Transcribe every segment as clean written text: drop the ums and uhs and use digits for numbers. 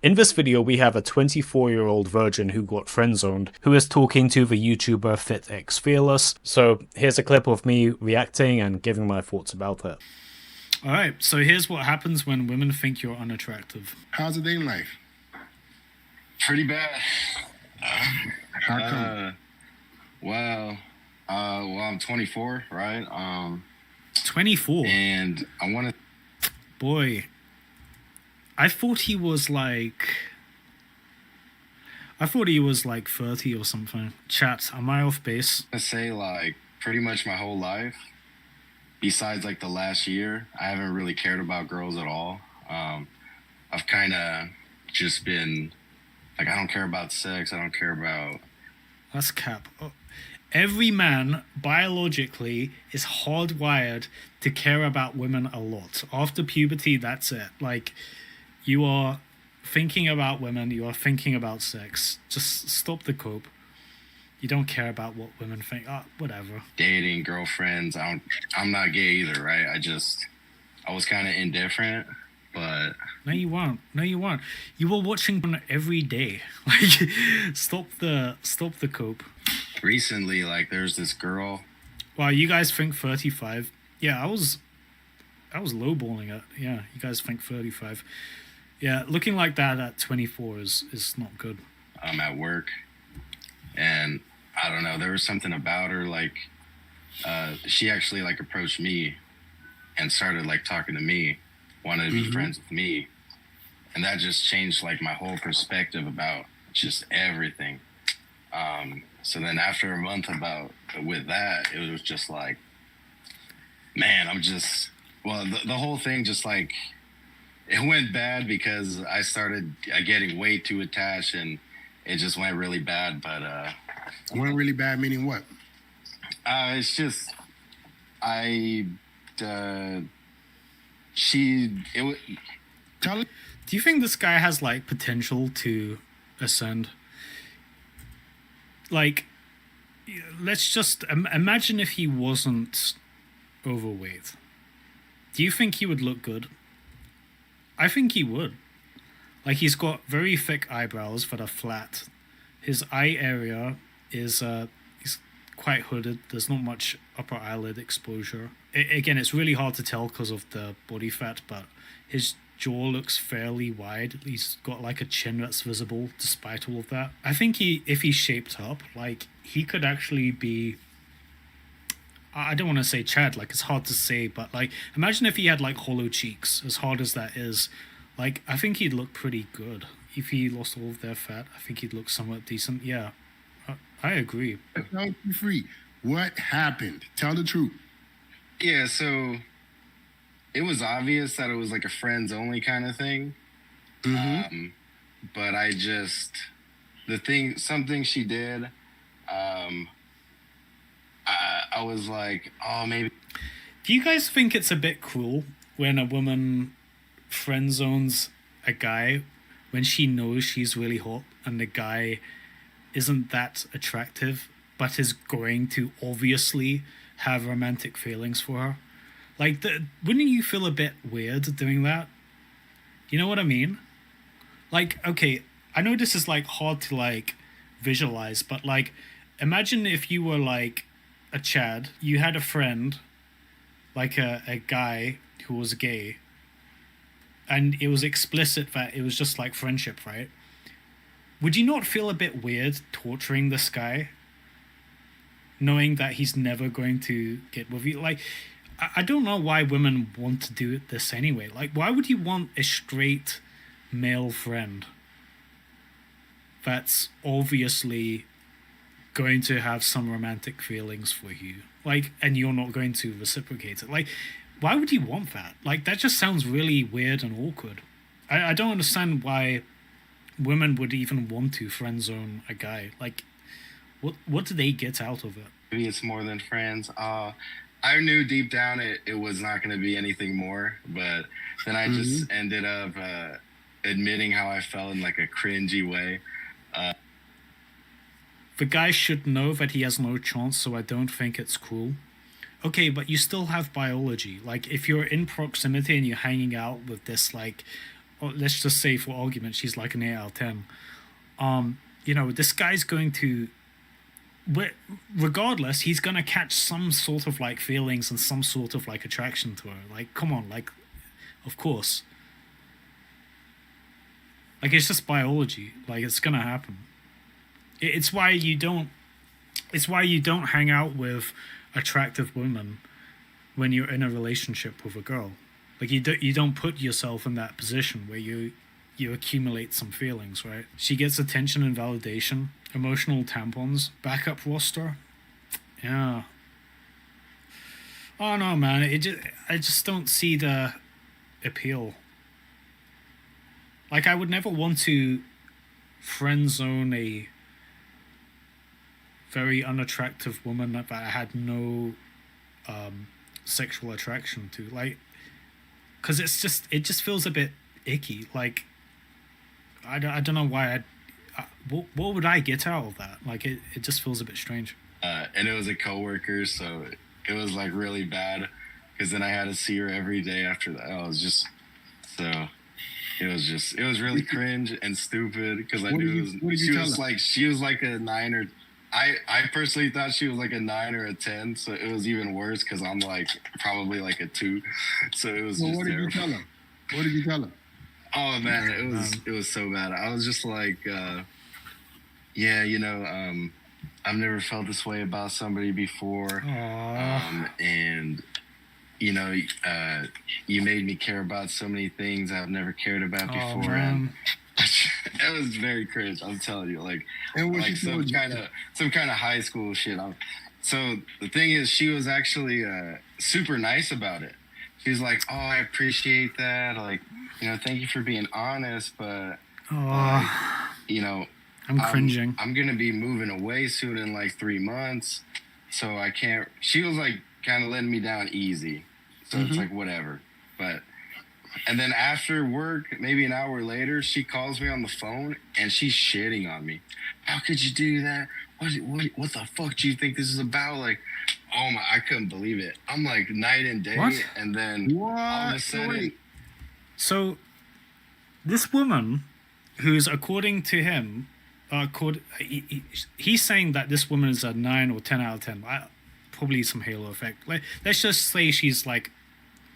In this video, we have a 24-year-old virgin who got friendzoned, who is talking to the YouTuber FitXFearless. So here's a clip of me reacting and giving my thoughts about it. Alright, so here's what happens when women think you're unattractive. How's the dating life? Pretty bad. How come? I'm 24, right? 24? And I want to. Boy. I thought he was like 30 or something. Chat, am I off base? Say like pretty much my whole life, besides like the last year, I haven't really cared about girls at all. I've kind of just been like, I don't care about sex. I don't care about. That's cap. Oh. Every man, biologically, is hardwired to care about women a lot. After puberty, that's it. Like, you are thinking about women, you are thinking about sex. Just stop the cope. You don't care about what women think. Whatever. Dating, girlfriends. I'm not gay either, right? I was kind of indifferent, but. No, you weren't. You were watching them every day. Like, stop the cope. Recently, like, there's this girl. Wow, you guys think 35? Yeah, I was lowballing it. Yeah, you guys think 35. Yeah, looking like that at 24 is not good. I'm at work, and I don't know, there was something about her, like, she actually, like, approached me and started, like, talking to me, wanted to be friends with me, and that just changed, like, my whole perspective about just everything. So then after a month with that, it was just like, man, the whole thing just, like, it went bad because I started getting way too attached, and it just went really bad. But went really bad meaning what? It's just Do you think this guy has like potential to ascend? Like, let's just imagine if he wasn't overweight. Do you think he would look good? I think he would. Like, he's got very thick eyebrows that are flat. His eye area is he's quite hooded. There's not much upper eyelid exposure. Again, it's really hard to tell because of the body fat, but his jaw looks fairly wide. He's got like a chin that's visible despite all of that. I think if he shaped up, like, he could actually be, I don't want to say Chad, like, it's hard to say, but like, imagine if he had like hollow cheeks, as hard as that is. Like, I think he'd look pretty good. If he lost all of their fat, I think he'd look somewhat decent. Yeah, I agree. Free. What happened? Tell the truth. Yeah, so it was obvious that it was like a friends only kind of thing. But something she did, I was like, oh, maybe. Do you guys think it's a bit cruel when a woman friend zones a guy when she knows she's really hot and the guy isn't that attractive but is going to obviously have romantic feelings for her? Like, wouldn't you feel a bit weird doing that? You know what I mean? Like, okay, I know this is like hard to like visualize, but like, imagine if you were like a Chad, you had a friend, like a guy who was gay, and it was explicit that it was just like friendship, right? Would you not feel a bit weird torturing this guy, knowing that he's never going to get with you? Like, I don't know why women want to do this anyway. Like, why would you want a straight male friend that's obviously going to have some romantic feelings for you, like, and you're not going to reciprocate it? Like, why would you want that? Like, that just sounds really weird and awkward. I don't understand why women would even want to friend zone a guy. Like, what do they get out of it? Maybe it's more than friends. I knew deep down it was not going to be anything more, but then I just ended up admitting how I felt in like a cringy way. The guy should know that he has no chance, so I don't think it's cool. Okay, but you still have biology. Like, if you're in proximity and you're hanging out with this, like, or let's just say for argument, she's like an 8 out of 10. This guy's going to, regardless, he's going to catch some sort of like feelings and some sort of like attraction to her. Like, come on, like, of course. Like, it's just biology. Like, it's going to happen. It's why you don't hang out with attractive women when you're in a relationship with a girl. Like, you don't put yourself in that position where you accumulate some feelings, right? She gets attention and validation, emotional tampons, backup roster. Yeah. Oh no, man! I just don't see the appeal. Like, I would never want to friend zone a very unattractive woman that I had no sexual attraction to, like, because it just feels a bit icky. Like, I don't know why what would I get out of that? Like, it just feels a bit strange. And it was a coworker, so it was like really bad, because then I had to see her every day after that. I was just so. It was really cringe and stupid, because I knew she was like a 9 or. I personally thought she was like a 9 or a 10, so it was even worse, because I'm like probably like a 2. So it was. Well, just what did you tell her? What did you tell her? Oh man, it was so bad. I was just like, yeah, I've never felt this way about somebody before, and you made me care about so many things I've never cared about before, and it was very cringe. I'm telling you, like some kind of high school shit. So the thing is, she was actually super nice about it. She's like, "Oh, I appreciate that. Like, thank you for being honest, but I'm cringing. I'm gonna be moving away soon in like 3 months, so I can't." She was like kind of letting me down easy, so it's like whatever. And then after work, maybe an hour later, she calls me on the phone and she's shitting on me. How could you do that? What the fuck do you think this is about? Like, oh my, I couldn't believe it. I'm like night and day. What? And then all of a sudden. So this woman, who's according to him, he's saying that this woman is a 9 or 10 out of 10. Probably some halo effect. Like, let's just say she's like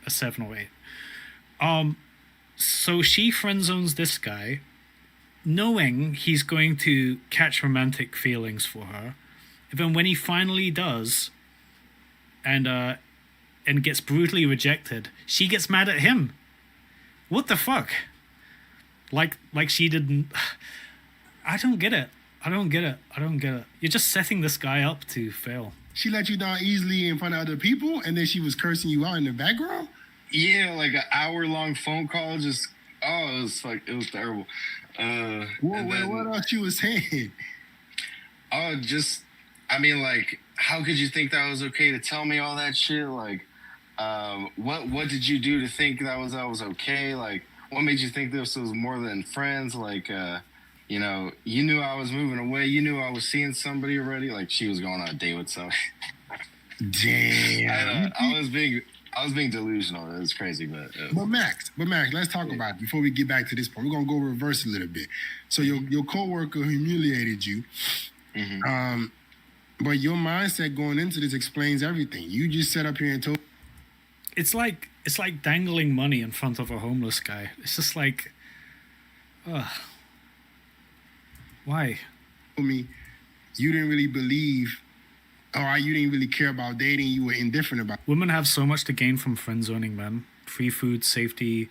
a 7 or 8. So she friend zones this guy, knowing he's going to catch romantic feelings for her. And then when he finally does, and gets brutally rejected, she gets mad at him. What the fuck? Like she didn't. I don't get it. You're just setting this guy up to fail. She let you down easily in front of other people, and then she was cursing you out in the background? Yeah, like an hour-long phone call. Just it was terrible. What else she was saying? Oh, I mean, like, how could you think that was okay to tell me all that shit? Like, what did you do to think that was okay? Like, what made you think this was more than friends? Like, you knew I was moving away. You knew I was seeing somebody already. Like, she was going on a date with somebody. Damn. I was being delusional. It was crazy, but Max, let's talk about it before we get back to this point. We're gonna go reverse a little bit. So your coworker humiliated you, but your mindset going into this explains everything. You just sat up here and told. It's like dangling money in front of a homeless guy. It's just like, why? Me, you didn't really believe. Or you didn't really care about dating. You were indifferent about. Women have so much to gain from friend zoning men. Free food, safety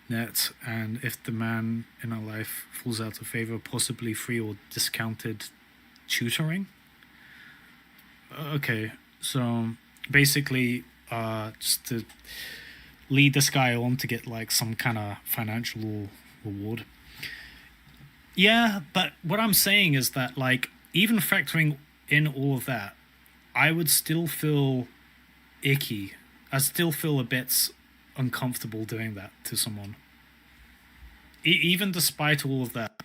net, and if the man in our life falls out of favor, possibly free or discounted tutoring. Okay, so basically, just to lead this guy on to get like some kind of financial reward. Yeah, but what I'm saying is that, like, even factoring in all of that, I would still feel icky. I still feel a bit uncomfortable doing that to someone. Even despite all of that.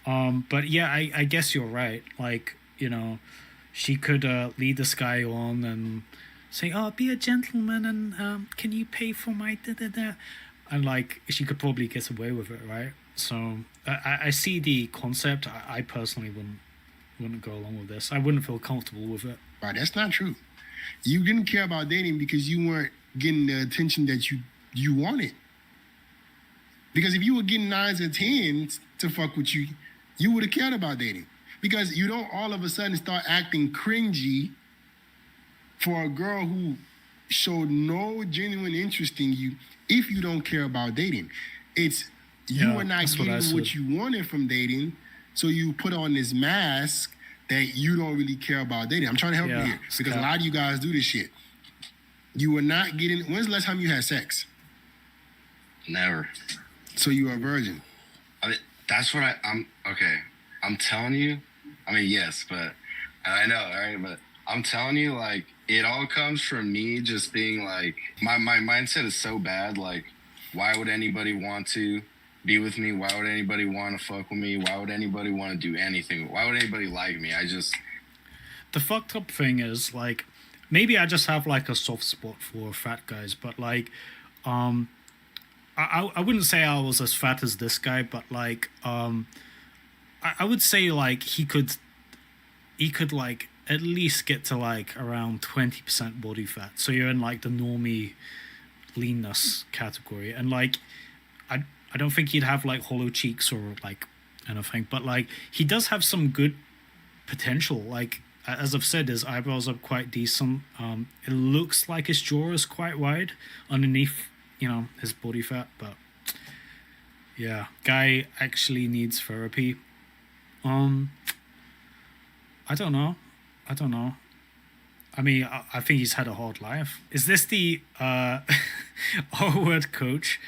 But yeah, I guess you're right. Like, she could lead this guy on and say, "Oh, be a gentleman and can you pay for my da-da-da?" and like she could probably get away with it, right? So I see the concept. I personally wouldn't go along with this. I wouldn't feel comfortable with it. Right, that's not true. You didn't care about dating because you weren't getting the attention that you wanted. Because if you were getting 9s and 10s to fuck with you, you would have cared about dating. Because you don't all of a sudden start acting cringy for a girl who showed no genuine interest in you if you don't care about dating. It's you Yeah, are not that's what I getting what said. you wanted from dating, so you put on this mask that you don't really care about dating. I'm trying to help you Yeah, here because a Scott. lot of you guys do this shit. You were not getting. When's the last time you had sex? Never. So you are a virgin. I mean, that's what I'm okay. I'm telling you. I mean, yes, but I know, right? But I'm telling you, like, it all comes from me just being like, my mindset is so bad. Like, why would anybody want to be with me? Why would anybody want to fuck with me? Why would anybody want to do anything? Why would anybody like me? The fucked up thing is, like, maybe I just have like a soft spot for fat guys, but like, I wouldn't say I was as fat as this guy, but like, I would say like he could like at least get to like around 20% body fat. So you're in like the normie leanness category, and like, I don't think he'd have like hollow cheeks or like anything, but like he does have some good potential. Like, as I've said, his eyebrows are quite decent. It looks like his jaw is quite wide underneath, you know, his body fat. But yeah, guy actually needs therapy. I don't know. I mean, I think he's had a hard life. Is this the R-word coach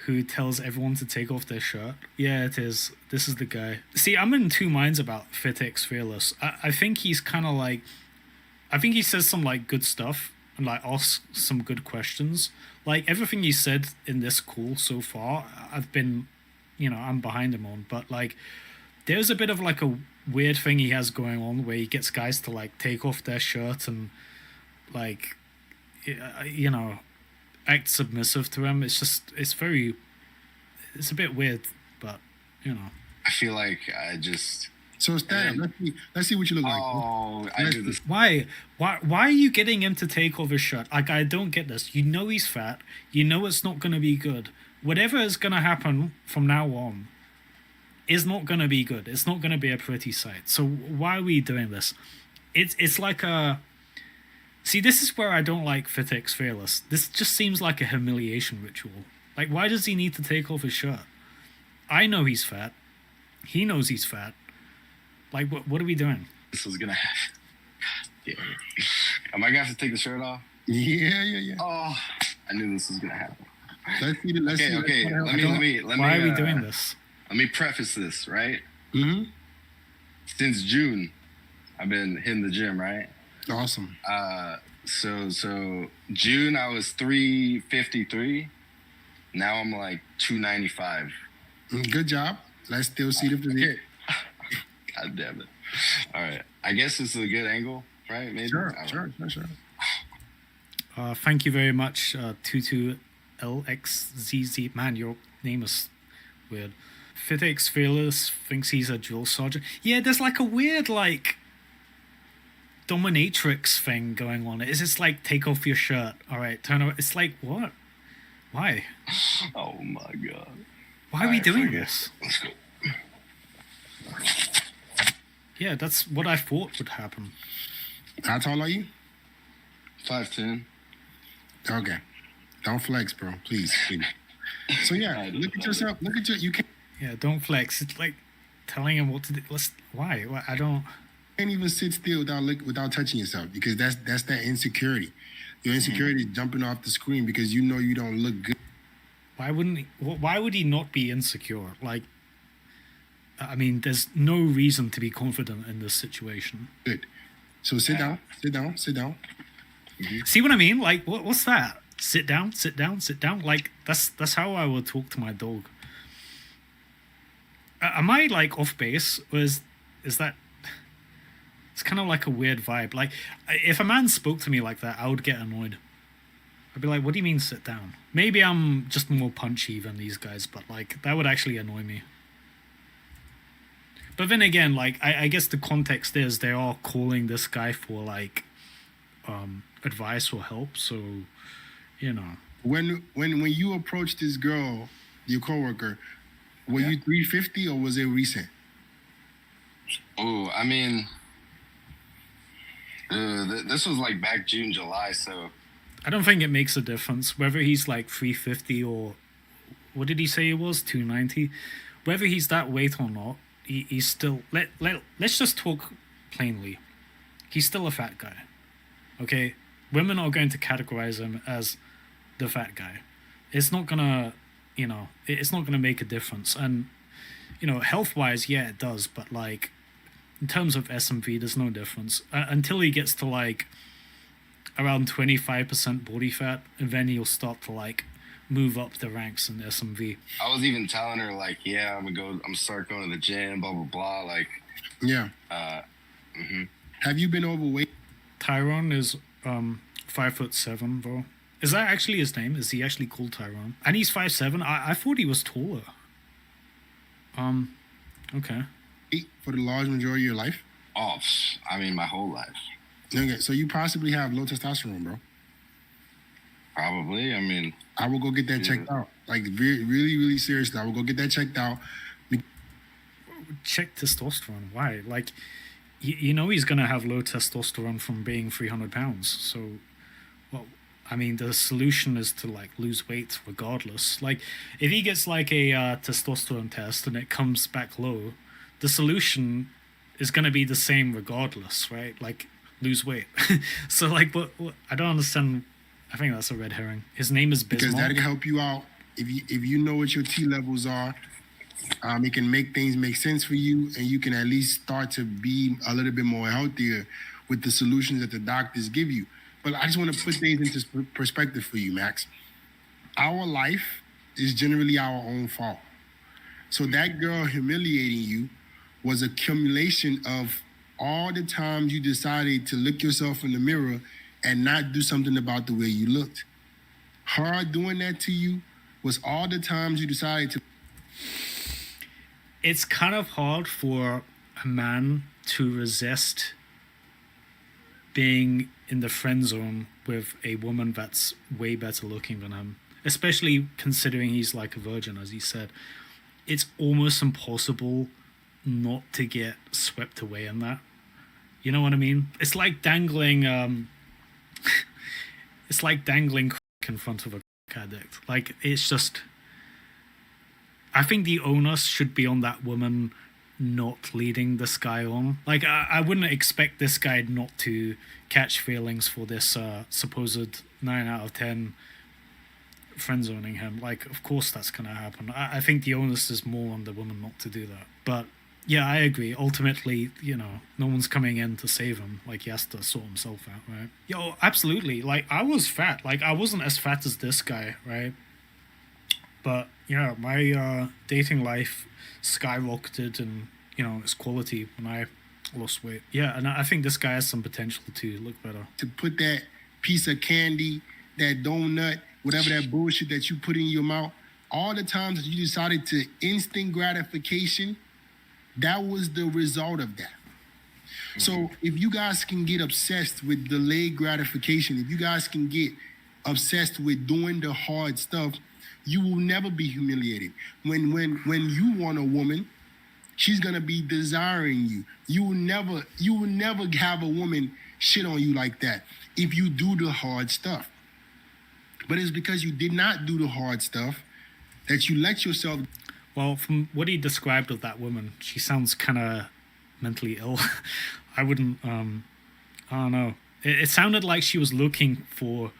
who tells everyone to take off their shirt? Yeah, it is. This is the guy. See, I'm in two minds about FitXFearless. I think he's kind of like... I think he says some, like, good stuff and, like, asks some good questions. Like, everything he said in this call so far, I've been... You know, I'm behind him on. But, like, there's a bit of, like, a weird thing he has going on where he gets guys to, like, take off their shirt and, like, you know, act submissive to him. It's just, it's a bit weird, but, you know. I feel like I just. So stand up. Let's see what you look like. Oh, I do this. Why are you getting him to take off his shirt? Like, I don't get this. You know he's fat. You know it's not going to be good. Whatever is going to happen from now on is not going to be good. It's not going to be a pretty sight. So why are we doing this? It's like a... See, this is where I don't like FitXFearless. This just seems like a humiliation ritual. Like, why does he need to take off his shirt? I know he's fat. He knows he's fat. Like, what are we doing? This was gonna happen. Yeah. Am I gonna have to take the shirt off? Yeah. Oh, I knew this was gonna happen. Let's see. Let's see. Okay. Let me. Why are we doing this? Let me preface this, right? Mm-hmm. Since June, I've been hitting the gym, right? Awesome. So June I was 353. Now I'm like 295. Good job. Let's still see the physique. Okay. God damn it. All right. I guess this is a good angle, right? Maybe. Sure. Thank you very much, Tutu LXZZ. Man, your name is weird. FitXFearless thinks he's a drill sergeant. Yeah, there's like a weird, like, dominatrix thing going on. It's just like, take off your shirt. All right, turn around. It's like, what? Why? Oh my God. Why are we doing forget. this? Let's go. Yeah, that's what I thought would happen. How tall are you? 5'10". Okay. Don't flex, bro. Please. So yeah, look at yourself. Look at you can't Yeah, don't flex. It's like telling him what to do. Why? I don't... even sit still without touching yourself because that's that insecurity. Your insecurity is jumping off the screen because you know you don't look good. Why would he not be insecure? Like, I mean, there's no reason to be confident in this situation. Good. So sit down. See what I mean? Like, what's that? Sit down. Like, that's how I would talk to my dog. Am I like off base? Or is that? It's kind of like a weird vibe. Like, if a man spoke to me like that, I would get annoyed. I'd be like, what do you mean sit down? Maybe I'm just more punchy than these guys, but like that would actually annoy me. But then again, like I guess the context is they are calling this guy for like advice or help, so you know. When you approached this girl, your coworker, were you 350 or was it recent? Oh, I mean, this was like back June, July, so I don't think it makes a difference whether he's like 350 or what did he say he was 290. Whether he's that weight or not, he's still let's just talk plainly. He's still a fat guy. Okay, women are going to categorize him as the fat guy. It's not gonna, it's not gonna make a difference. And health wise, yeah, it does. But like in terms of SMV, there's no difference until he gets to like around 25% body fat, and then he'll start to like move up the ranks in SMV. I was even telling her like, yeah, I'm start going to the gym, blah blah blah. Like, yeah. Have you been overweight? Tyrone is 5'7", bro. Is that actually his name? Is he actually called Tyrone? And he's 5'7". I thought he was taller. Okay. For the large majority of your life? Oh, I mean, my whole life. Okay, so you possibly have low testosterone, bro. Probably. I mean, I will go get that checked out. Like, really, really seriously, I will go get that checked out. Check testosterone. Why? Like, he's gonna have low testosterone from being 300 pounds. So, well, I mean, the solution is to like lose weight regardless. Like, if he gets like a testosterone test and it comes back low, the solution is gonna be the same regardless, right? Like, lose weight. So, like, what? I don't understand. I think that's a red herring. His name is Bismarck. Because that can help you out. If you know what your T levels are, it can make things make sense for you, and you can at least start to be a little bit more healthier with the solutions that the doctors give you. But I just want to put things into perspective for you, Max. Our life is generally our own fault. So that girl humiliating you was an accumulation of all the times you decided to look yourself in the mirror and not do something about the way you looked. Her doing that to you was all the times you decided to. It's kind of hard for a man to resist being in the friend zone with a woman that's way better looking than him, especially considering he's like a virgin, as he said. It's almost impossible not to get swept away in that. You know what I mean? It's like dangling it's like dangling in front of a addict. Like, it's just, I think the onus should be on that woman not leading this guy on. Like, I wouldn't expect this guy not to catch feelings for this supposed 9 out of 10 friend zoning him. Like, of course that's gonna happen. I think the onus is more on the woman not to do that. But yeah, I agree. Ultimately, no one's coming in to save him. Like, he has to sort himself out, right? Yo, absolutely. Like, I was fat. Like, I wasn't as fat as this guy, right? But, my dating life skyrocketed and, its quality when I lost weight. Yeah, and I think this guy has some potential to look better. To put that piece of candy, that donut, whatever that bullshit that you put in your mouth, all the times that you decided to instant gratification, that was the result of that. Mm-hmm. So if you guys can get obsessed with delayed gratification, if you guys can get obsessed with doing the hard stuff, you will never be humiliated. When you want a woman, she's gonna be desiring you. You will never have a woman shit on you like that if you do the hard stuff. But it's because you did not do the hard stuff that you let yourself. Well, from what he described of that woman, she sounds kind of mentally ill. I wouldn't, I don't know. It sounded like she was looking for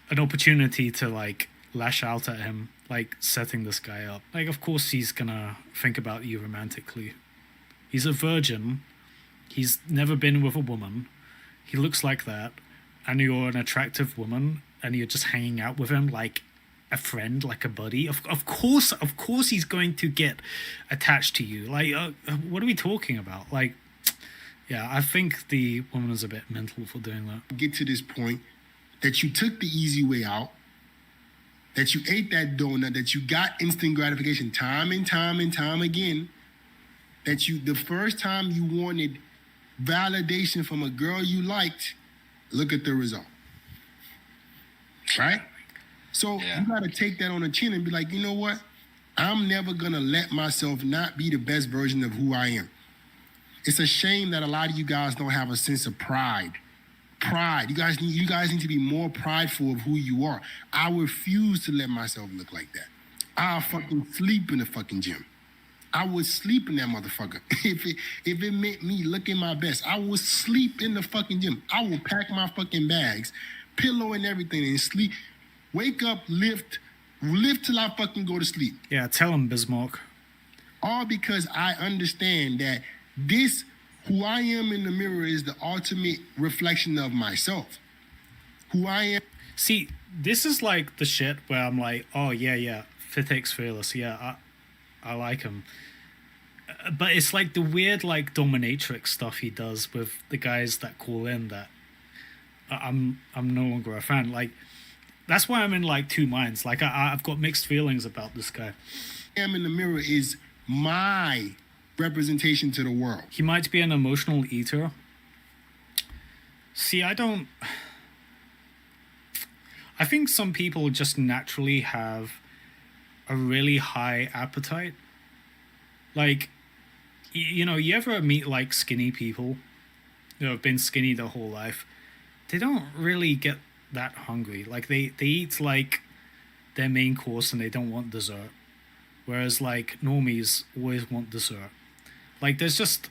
an opportunity to, like, lash out at him, like, setting this guy up. Like, of course he's gonna think about you romantically. He's a virgin. He's never been with a woman. He looks like that. And you're an attractive woman, and you're just hanging out with him like a friend, like a buddy. Of course he's going to get attached to you. Like, what are we talking about? Like, yeah, I think the woman is a bit mental for doing that. Get to this point that you took the easy way out, that you ate that donut, that you got instant gratification time and time and time again, that you, the first time you wanted validation from a girl you liked, look at the result. Right? So you got to take that on the chin and be like, you know what? I'm never going to let myself not be the best version of who I am. It's a shame that a lot of you guys don't have a sense of pride. Pride. You guys need to be more prideful of who you are. I refuse to let myself look like that. I'll fucking sleep in the fucking gym. I would sleep in that motherfucker. If it meant me looking my best, I would sleep in the fucking gym. I will pack my fucking bags, pillow and everything, and sleep. Wake up, lift till I fucking go to sleep. Yeah, tell him, Bismarck. All because I understand that this, who I am in the mirror, is the ultimate reflection of myself. Who I am. See, this is like the shit where I'm like, oh yeah, FitXFearless, yeah, I like him. But it's like the weird like dominatrix stuff he does with the guys that call in that I'm no longer a fan. Like, that's why I'm in like two minds. Like I've got mixed feelings about this guy. I am in the mirror is my representation to the world. He might be an emotional eater. See, I think some people just naturally have a really high appetite. Like, you know, you ever meet like skinny people who have been skinny their whole life? They don't really get that hungry. Like they eat like their main course and they don't want dessert. Whereas like normies always want dessert. Like there's just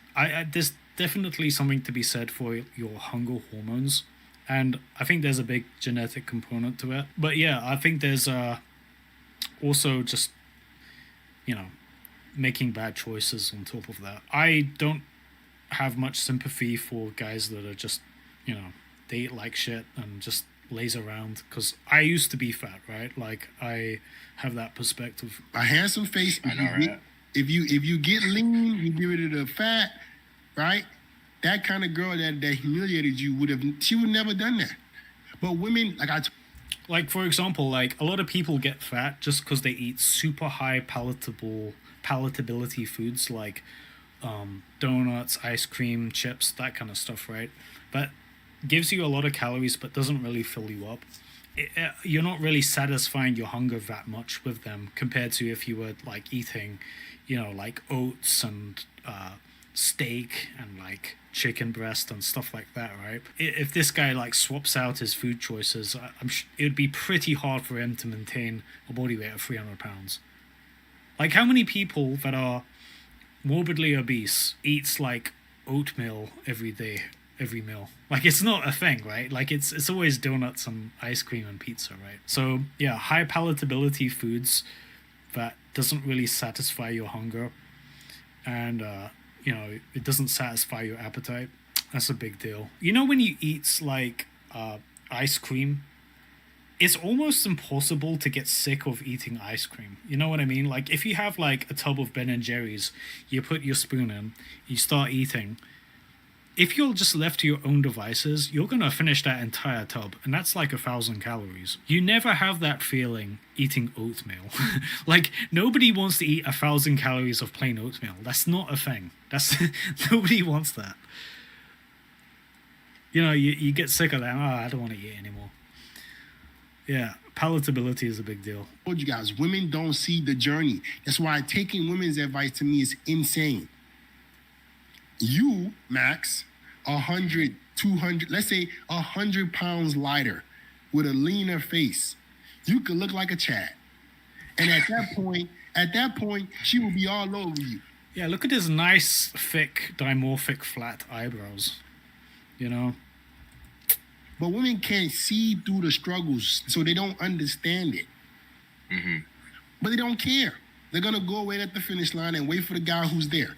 there's definitely something to be said for your hunger hormones. And I think there's a big genetic component to it. But yeah, I think there's also just, you know, making bad choices on top of that. I don't have much sympathy for guys that are just, you know, they eat like shit and just lays around, because I used to be fat, right? Like I have that perspective. A handsome face. I know, right? If you get lean, you get rid of the fat, right? That kind of girl that humiliated you she would never done that. But women, like for example, like a lot of people get fat just because they eat super high palatability foods like donuts, ice cream, chips, that kind of stuff, right? But gives you a lot of calories but doesn't really fill you up. You're not really satisfying your hunger that much with them compared to if you were like eating, you know, like oats and steak and like chicken breast and stuff like that, right? If this guy like swaps out his food choices, it would be pretty hard for him to maintain a body weight of 300 pounds. Like, how many people that are morbidly obese eats like oatmeal every day, every meal? Like, it's not a thing, right? Like, it's always donuts and ice cream and pizza, right? So yeah, high palatability foods that doesn't really satisfy your hunger, and you know, it doesn't satisfy your appetite. That's a big deal. You know, when you eat like ice cream, it's almost impossible to get sick of eating ice cream. You know what I mean? Like if you have like a tub of Ben and Jerry's, you put your spoon in, you start eating. If you're just left to your own devices, you're going to finish that entire tub, and that's like 1,000 calories. You never have that feeling eating oatmeal. Like, nobody wants to eat 1,000 calories of plain oatmeal. That's not a thing. Nobody wants that. You know, you get sick of that. Oh, I don't want to eat anymore. Yeah, palatability is a big deal. I told you guys, women don't see the journey. That's why taking women's advice to me is insane. You, Max, 100, 200, let's say 100 pounds lighter with a leaner face, you could look like a Chad. And at that point, she will be all over you. Yeah, look at his nice, thick, dimorphic, flat eyebrows. You know? But women can't see through the struggles, so they don't understand it. Mm-hmm. But they don't care. They're going to go away at the finish line and wait for the guy who's there.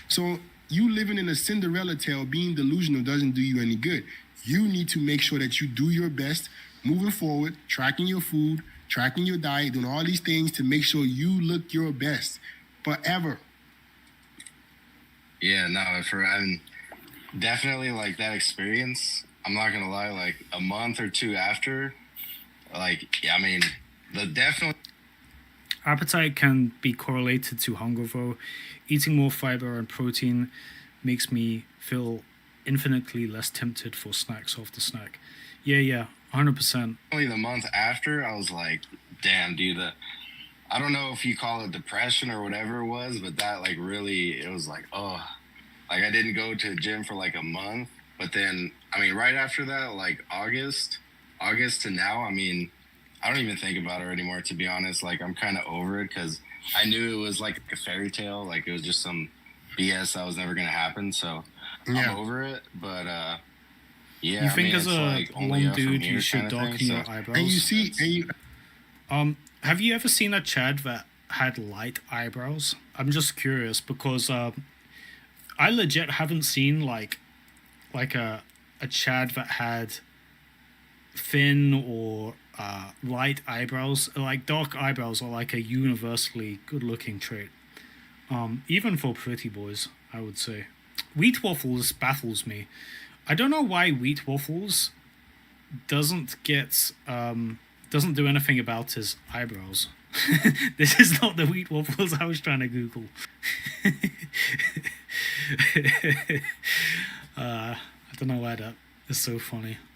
So you living in a Cinderella tale, being delusional, doesn't do you any good. You need to make sure that you do your best moving forward, tracking your food, tracking your diet, doing all these things to make sure you look your best forever. Yeah, no, I mean, definitely like that experience I'm not gonna lie, like a month or two after, like I mean, the definitely. Appetite can be correlated to hunger, though. Eating more fiber and protein makes me feel infinitely less tempted for snacks after snack. Yeah, 100%. Only the month after, I was like, damn, dude, I don't know if you call it depression or whatever it was, but that like really, it was like, oh, like I didn't go to the gym for like a month. But then, I mean, right after that, like August to now, I mean, I don't even think about it anymore, to be honest. Like, I'm kind of over it because I knew it was like a fairy tale. Like, it was just some BS that was never going to happen. So Yeah. I'm over it. But, yeah. You think as it's, a like, only blonde up from dude here you should kinda darken thing, your so- eyebrows? And you see, and you Have you ever seen a Chad that had light eyebrows? I'm just curious because I legit haven't seen like a Chad that had thin or light eyebrows. Like dark eyebrows are like a universally good-looking trait, even for pretty boys, I would say. Wheat waffles baffles me. I don't know why wheat waffles doesn't do anything about his eyebrows. This is not the wheat waffles I was trying to Google. I don't know why that is so funny.